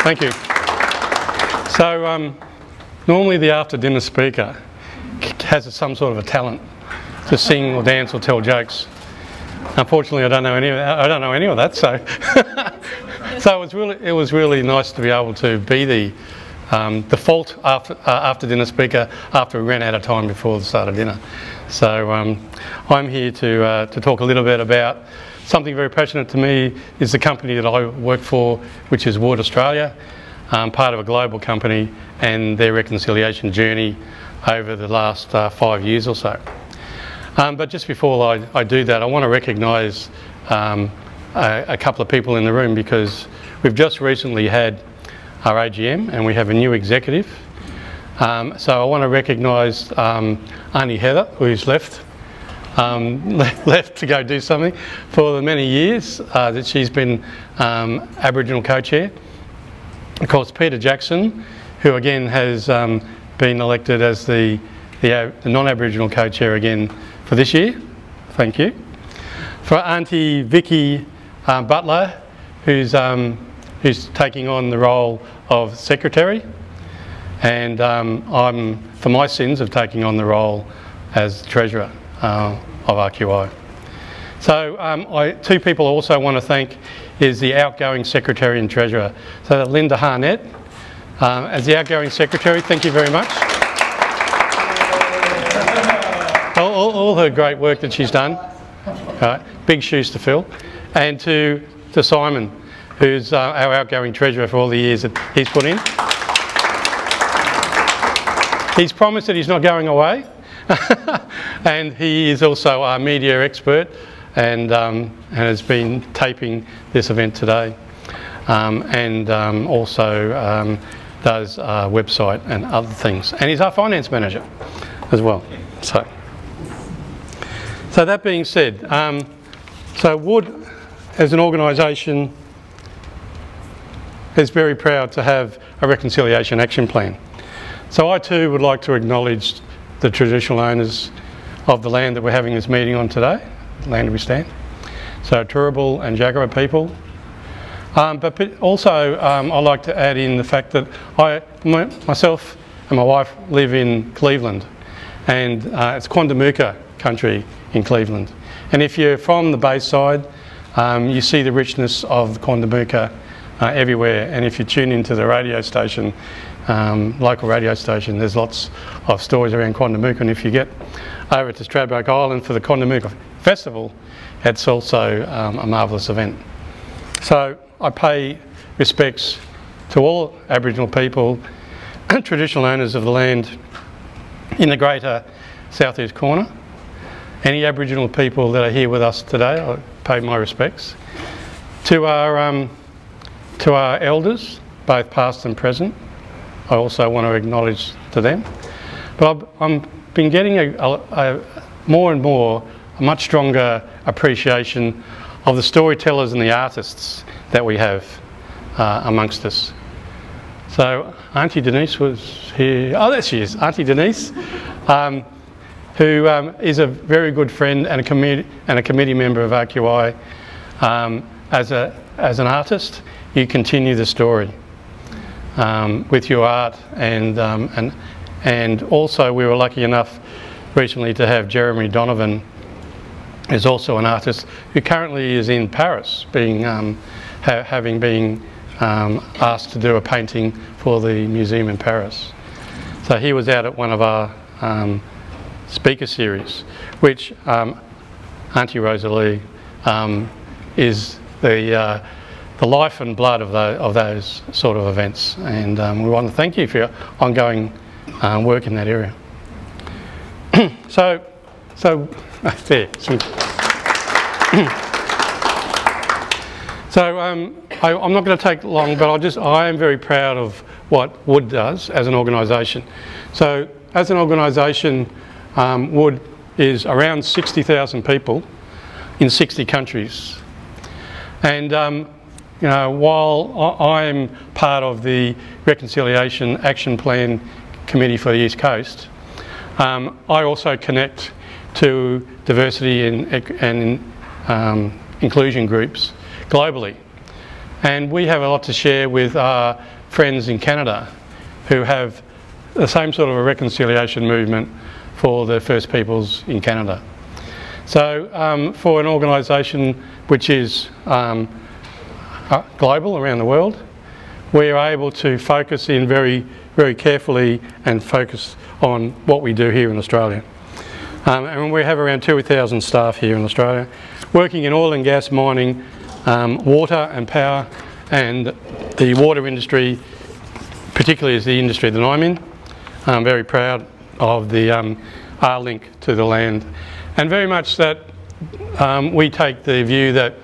Thank you. So, normally the after-dinner speaker has some sort of a talent to sing or dance or tell jokes. Unfortunately, I don't know any of that. So, so it was really nice to be able to be the default after-dinner speaker after we ran out of time before the start of dinner. So, I'm here to talk a little bit about something very passionate to me. Is the company that I work for, which is Wood Australia, part of a global company, and their reconciliation journey over the last 5 years or so. But just before I do that, I want to recognise a couple of people in the room, because we've just recently had our AGM and we have a new executive. So I want to recognise Auntie Heather, who's left to go do something, for the many years that she's been Aboriginal co-chair. Of course, Peter Jackson, who again has been elected as the non-Aboriginal co-chair again for this year. Thank you. For Auntie Vicky Butler, who's taking on the role of secretary, and I'm, for my sins, of taking on the role as treasurer of RQI. So two people I also want to thank is the outgoing secretary and treasurer. So Linda Harnett, as the outgoing secretary, thank you very much. All her great work that she's done, big shoes to fill. And to Simon, who's our outgoing treasurer for all the years that he's put in. He's promised that he's not going away. And he is also our media expert, and has been taping this event today, and also does our website and other things, and he's our finance manager as well. So that being said, so Wood as an organisation is very proud to have a reconciliation action plan. So I too would like to acknowledge the traditional owners of the land that we're having this meeting on today, the land we stand. So Turrbal and Jagera people. But also I'd like to add in the fact that myself and my wife live in Cleveland, and it's Quandamooka country in Cleveland. And if you're from the Bayside, you see the richness of Quandamooka everywhere. And if you tune into the radio station, local radio station, there's lots of stories around Quandamooka. And if you get over to Stradbroke Island for the Quandamooka Festival, it's also a marvellous event. So I pay respects to all Aboriginal people and traditional owners of the land in the greater southeast corner. Any Aboriginal people that are here with us today, I pay my respects. To our elders, both past and present, I also want to acknowledge to them. But I've been getting a more and more a much stronger appreciation of the storytellers and the artists that we have amongst us. So Auntie Denise was here. Oh, there she is, Auntie Denise, who is a very good friend and a committee member of RQI. As an artist, you continue the story with your art, and also we were lucky enough recently to have Jeremy Donovan, who's also an artist who currently is in Paris, having been asked to do a painting for the museum in Paris. So he was out at one of our speaker series, which Auntie Rosalie is the life and blood of those sort of events, and we want to thank you for your ongoing work in that area. So there. So I'm not going to take long, but I am very proud of what Wood does as an organisation. So as an organisation, Wood is around 60,000 people in 60 countries. And you know, while I'm part of the Reconciliation Action Plan Committee for the East Coast, I also connect to diversity and inclusion groups globally. And we have a lot to share with our friends in Canada who have the same sort of a reconciliation movement for the First Peoples in Canada. So for an organisation which is global around the world, we are able to focus in very, very carefully and focus on what we do here in Australia. And we have around 2,000 staff here in Australia, working in oil and gas, mining, water and power, and the water industry, particularly is the industry that I'm in. I'm very proud of the our link to the land, and very much that we take the view that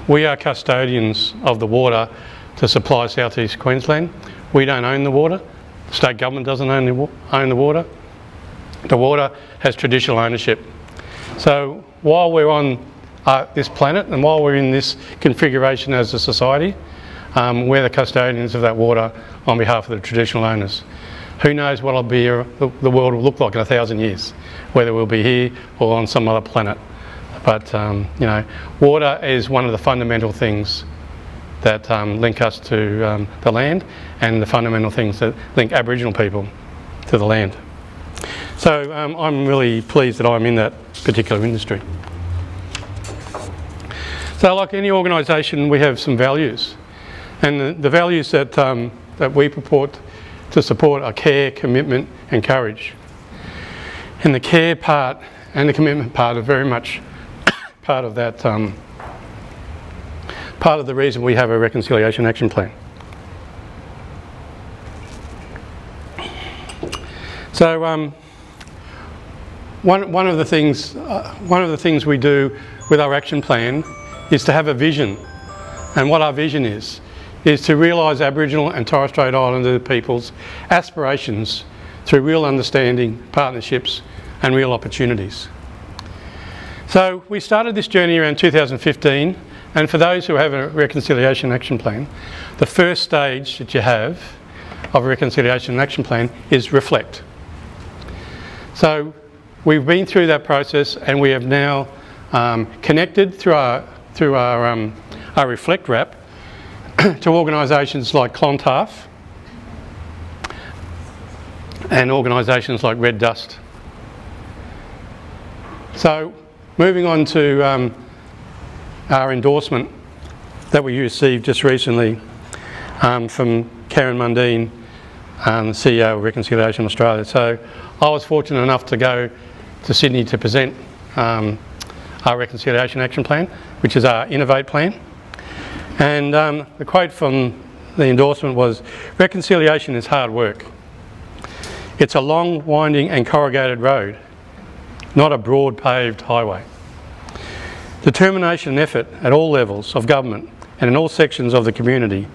we are custodians of the water to supply South East Queensland. We don't own the water. The state government doesn't own the water. The water has traditional ownership. So while we're on this planet and while we're in this configuration as a society, we're the custodians of that water on behalf of the traditional owners. Who knows what the world will look like in 1,000 years, whether we'll be here or on some other planet. But you know, water is one of the fundamental things that link us to the land, and the fundamental things that link Aboriginal people to the land. So I'm really pleased that I'm in that particular industry. So like any organisation, we have some values, and the values that, that we purport to support are care, commitment and courage. And the care part and the commitment part are very much part of that, part of the reason we have a Reconciliation Action Plan. So one of the things we do with our action plan is to have a vision, and what our vision is to realise Aboriginal and Torres Strait Islander people's aspirations through real understanding, partnerships and real opportunities. So we started this journey around 2015, and for those who have a Reconciliation Action Plan, the first stage that you have of a Reconciliation Action Plan is reflect. So we've been through that process, and we have now connected through our Reflect Wrap to organisations like Clontarf and organisations like Red Dust. So moving on to our endorsement that we received just recently from Karen Mundine, the CEO of Reconciliation Australia. So I was fortunate enough to go to Sydney to present our Reconciliation Action Plan, which is our Innovate Plan. And the quote from the endorsement was, "Reconciliation is hard work. It's a long, winding and corrugated road, not a broad paved highway. Determination and effort at all levels of government and in all sections of the community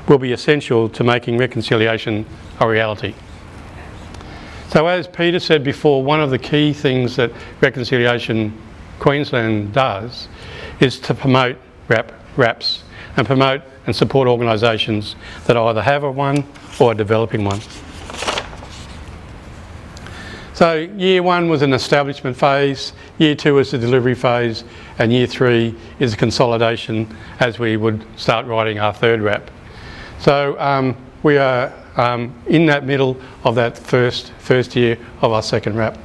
will be essential to making reconciliation a reality." So as Peter said before, one of the key things that Reconciliation Queensland does is to promote RAPs and promote and support organisations that either have one or are developing one. So year one was an establishment phase, year two was the delivery phase, and year three is a consolidation as we would start writing our third RAP. So we are in that middle of that first year of our second RAP.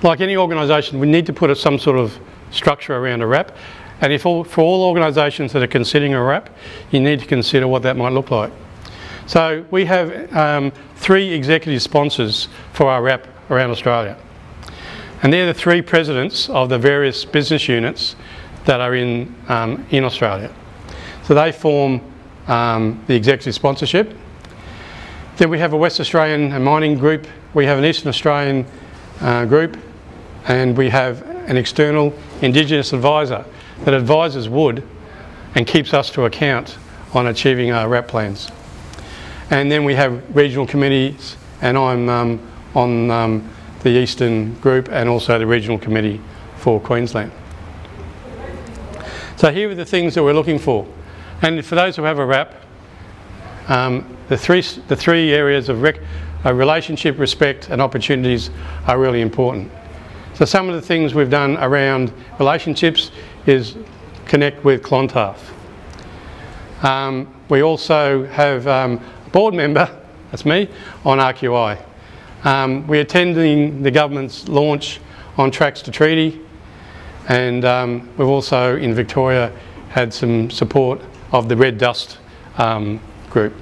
Like any organisation, we need to put some sort of structure around a RAP, and for all organisations that are considering a RAP, you need to consider what that might look like. So we have 3 executive sponsors for our RAP around Australia, and they're the 3 presidents of the various business units that are in Australia. So they form the executive sponsorship. Then we have a West Australian mining group, we have an Eastern Australian group, and we have an external Indigenous advisor that advises Wood and keeps us to account on achieving our RAP plans. And then we have regional committees, and I'm on the Eastern group and also the regional committee for Queensland. So here are the things that we're looking for. And for those who have a RAP, the three areas of relationship, respect and opportunities are really important. So some of the things we've done around relationships is connect with Clontarf. We also have a board member, that's me, on RQI. We're attending the government's launch on Tracks to Treaty, and we've also in Victoria had some support of the Red Dust group.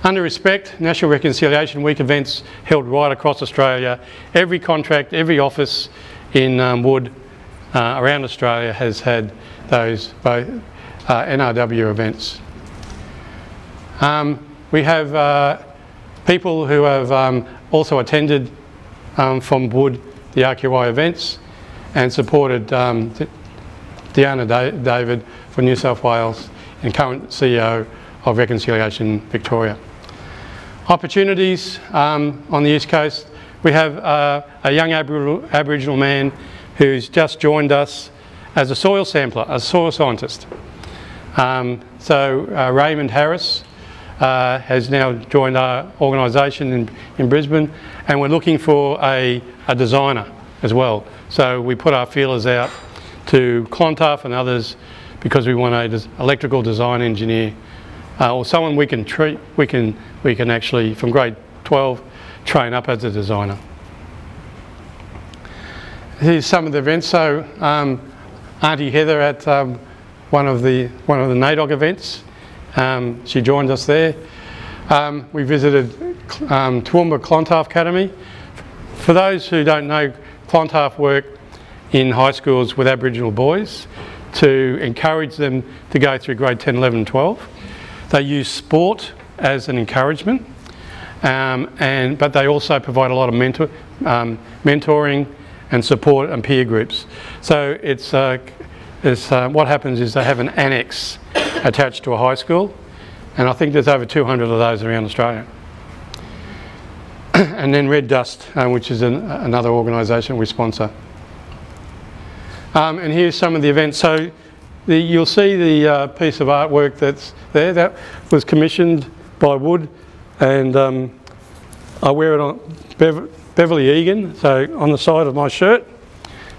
Under Respect, National Reconciliation Week events held right across Australia. Every contract, every office in Wood around Australia has had those both NRW events. We have people who have also attended from Wood the RQI events and supported Deanna David for New South Wales and current CEO of Reconciliation Victoria. Opportunities on the East Coast. We have a young Aboriginal man who's just joined us as a soil sampler, a soil scientist. Raymond Harris has now joined our organisation in Brisbane, and we're looking for a designer as well. So we put our feelers out to Clontarf and others because we want an electrical design engineer or someone we can actually from grade 12 train up as a designer. Here's some of the events. So Auntie Heather at one of the NAIDOC events. She joined us there. We visited Toowoomba Clontarf Academy. For those who don't know, Clontarf work in high schools with Aboriginal boys to encourage them to go through grade 10, 11 and 12. They use sport as an encouragement, but they also provide a lot of mentoring and support and peer groups. So what happens is they have an annex attached to a high school, and I think there's over 200 of those around Australia. And then Red Dust, which is another organisation we sponsor. And here's some of the events. So you'll see the piece of artwork that's there. That was commissioned by Wood, and I wear it on Beverly Egan. So on the side of my shirt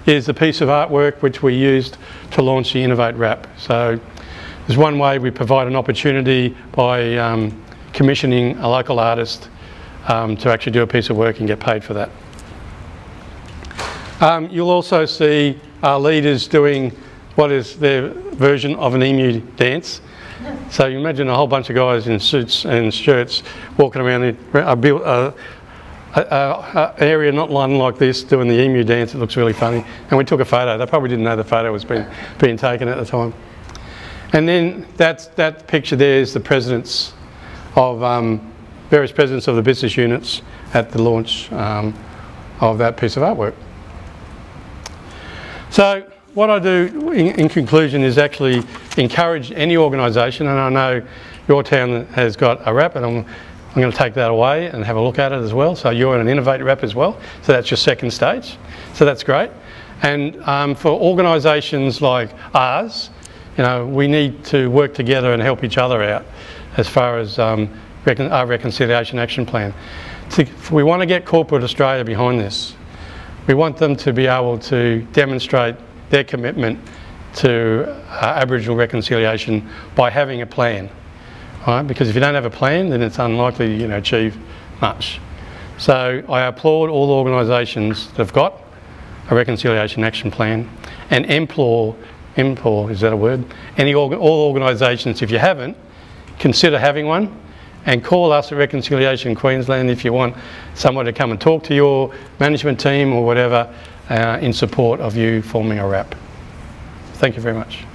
is a piece of artwork which we used to launch the Innovate Wrap. So there's one way we provide an opportunity by commissioning a local artist to actually do a piece of work and get paid for that. You'll also see our leaders doing what is their version of an emu dance. So you imagine a whole bunch of guys in suits and shirts walking around an area not like this doing the emu dance. It looks really funny. And we took a photo. They probably didn't know the photo was being taken at the time. And then that picture there is the presidents of various presidents of the business units at the launch of that piece of artwork. So what I do in conclusion is actually encourage any organisation, and I know your town has got a wrap, and I'm going to take that away and have a look at it as well. So you're in an Innovate Wrap as well, so that's your second stage. So that's great. And for organisations like ours, you know, we need to work together and help each other out as far as our Reconciliation Action Plan. We want to get corporate Australia behind this. We want them to be able to demonstrate their commitment to Aboriginal reconciliation by having a plan, right? Because if you don't have a plan, then it's unlikely you're going to achieve much. So I applaud all the organisations that have got a Reconciliation Action Plan, and implore, is that a word? All organisations, if you haven't, consider having one, and call us at Reconciliation Queensland if you want someone to come and talk to your management team or whatever in support of you forming a wrap. Thank you very much.